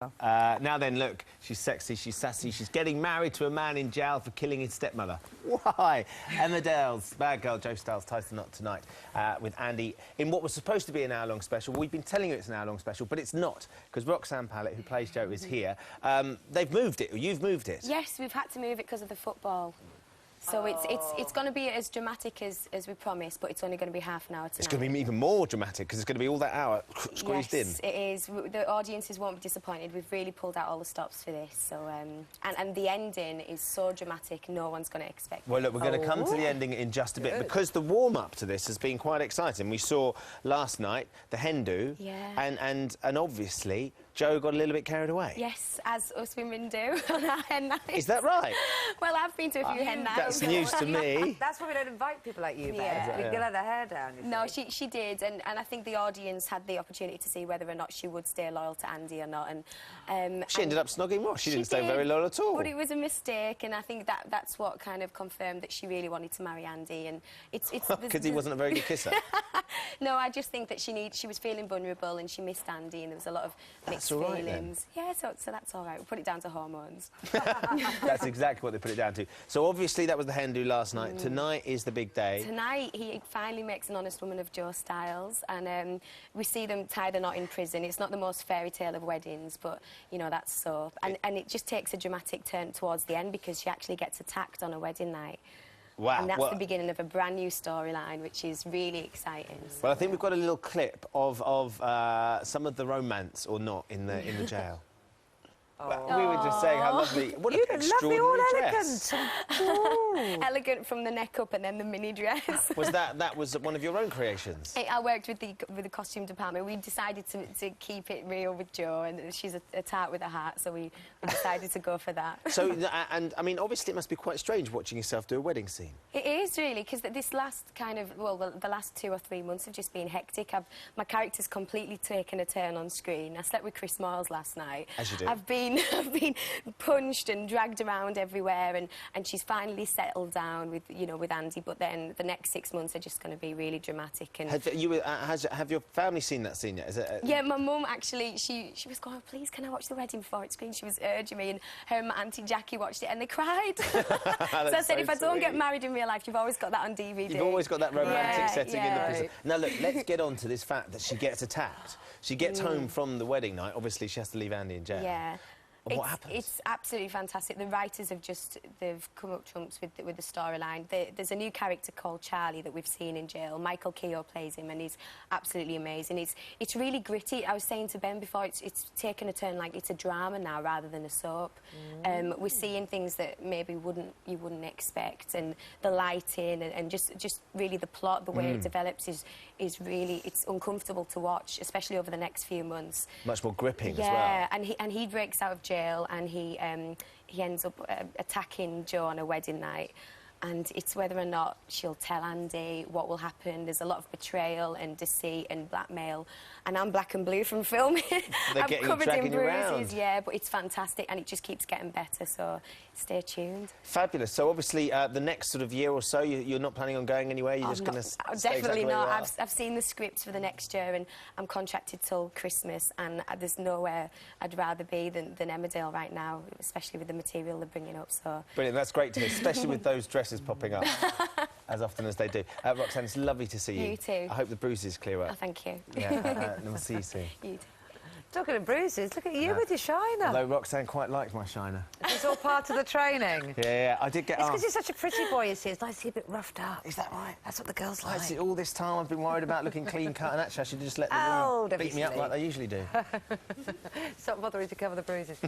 Now then, look, she's sexy, she's sassy, she's getting married to a man in jail for killing his stepmother. Why? Emmerdale's bad girl Jo Styles ties the knot tonight with Andy in what was supposed to be an hour-long special. We've been telling you it's an hour-long special, but it's not, because Roxanne Pallet, who plays Jo, is here. They've moved it, or you've moved it. Yes, we've had to move it because of the football. So it's going to be as dramatic as we promised, but it's only going to be half an hour tonight. It's going to be even more dramatic because it's going to be all that hour squeezed in. Yes, it is. The audiences won't be disappointed. We've really pulled out all the stops for this. So and the ending is so dramatic, no one's going to expect it. Well, look, we're going to come to the ending in just a bit because the warm-up to this has been quite exciting. We saw last night the hen do, and obviously Jo got a little bit carried away. Yes, as us women do on our hen nights. Is that right? Well, I've been to a few hen nights. That's news to me. That's why we don't invite people like you, Beth. We can let her hair down. No, she did, and I think the audience had the opportunity to see whether or not she would stay loyal to Andy or not. And she ended up snogging more. She didn't stay very loyal at all. But it was a mistake, and I think that's what kind of confirmed that she really wanted to marry Andy. And it's because he wasn't a very good kisser. No, I just think that she was feeling vulnerable and she missed Andy, and there was a lot of mixed feelings. Yeah, so that's all right. We'll put it down to hormones. That's exactly what they put it down to. So obviously that was the hen do last night. Tonight is the big day. Tonight he finally makes an honest woman of Jo Styles, and we see them tie the knot in prison. It's not the most fairy tale of weddings, but you know that's soap, and it just takes a dramatic turn towards the end because she actually gets attacked on a wedding night. Wow. And that's the beginning of a brand new storyline, which is really exciting. So. Well, I think we've got a little clip of some of the romance, or not, in the jail. Well, we were just saying how lovely. What an extraordinary dress. Elegant from the neck up and then the mini dress. That was one of your own creations? I worked with the costume department. We decided to keep it real with Jo, and she's a tart with a heart, so we decided to go for that. So, and I mean, obviously it must be quite strange watching yourself do a wedding scene. It is really, because this last kind of, well, the last 2 or 3 months have just been hectic. My character's completely taken a turn on screen. I slept with Chris Moyles last night. As you do. I've been punched and dragged around everywhere, and she's finally settled down with Andy. But then the next 6 months are just going to be really dramatic. And have your family seen that scene yet? Is it? Yeah, my mum actually she was going, oh, please, can I watch the wedding before it's screened? She was urging me, and her and my auntie Jackie watched it and they cried. So I said, if I don't get married in real life, you've always got that on DVD. You've always got that romantic setting in the prison. Now look, let's get on to this fact that she gets attacked. She gets home from the wedding night. Obviously, she has to leave Andy in jail. Yeah. What happens? It's absolutely fantastic. The writers they've come up trumps with the storyline. There's a new character called Charlie that we've seen in jail. Michael Keogh plays him, and he's absolutely amazing. It's really gritty. I was saying to Ben before, it's taken a turn, like it's a drama now rather than a soap. We're seeing things that maybe you wouldn't expect, and the lighting and just really the plot, the way it develops is really, it's uncomfortable to watch, especially over the next few months. Much more gripping as well. Yeah, and he breaks out of jail, and he ends up attacking Jo on a wedding night, and it's whether or not she'll tell Andy what will happen. There's a lot of betrayal and deceit and blackmail, and I'm black and blue from filming. I'm covered in bruises, yeah, but it's fantastic, and it just keeps getting better, so stay tuned. Fabulous. So obviously the next sort of year or so you're not planning on going anywhere, you're just going to stay definitely not. I've seen the scripts for the next year, and I'm contracted till Christmas, and there's nowhere I'd rather be than Emmerdale right now, especially with the material they're bringing up. So brilliant. That's great to hear, especially with those dresses popping up as often as they do. Roxanne, it's lovely to see you. You too. I hope the bruises clear up. Oh, thank you. Yeah, and we'll see you soon. You too. Talking of bruises, look at you with your shiner. Although Roxanne quite liked my shiner. It's all part of the training. Yeah, I did get It's because you're such a pretty boy, you see. It's nice to see a bit roughed up. Is that right? That's what the girls like. See, all this time I've been worried about looking clean cut, and actually I should just let the women beat me up like they usually do. Stop bothering to cover the bruises.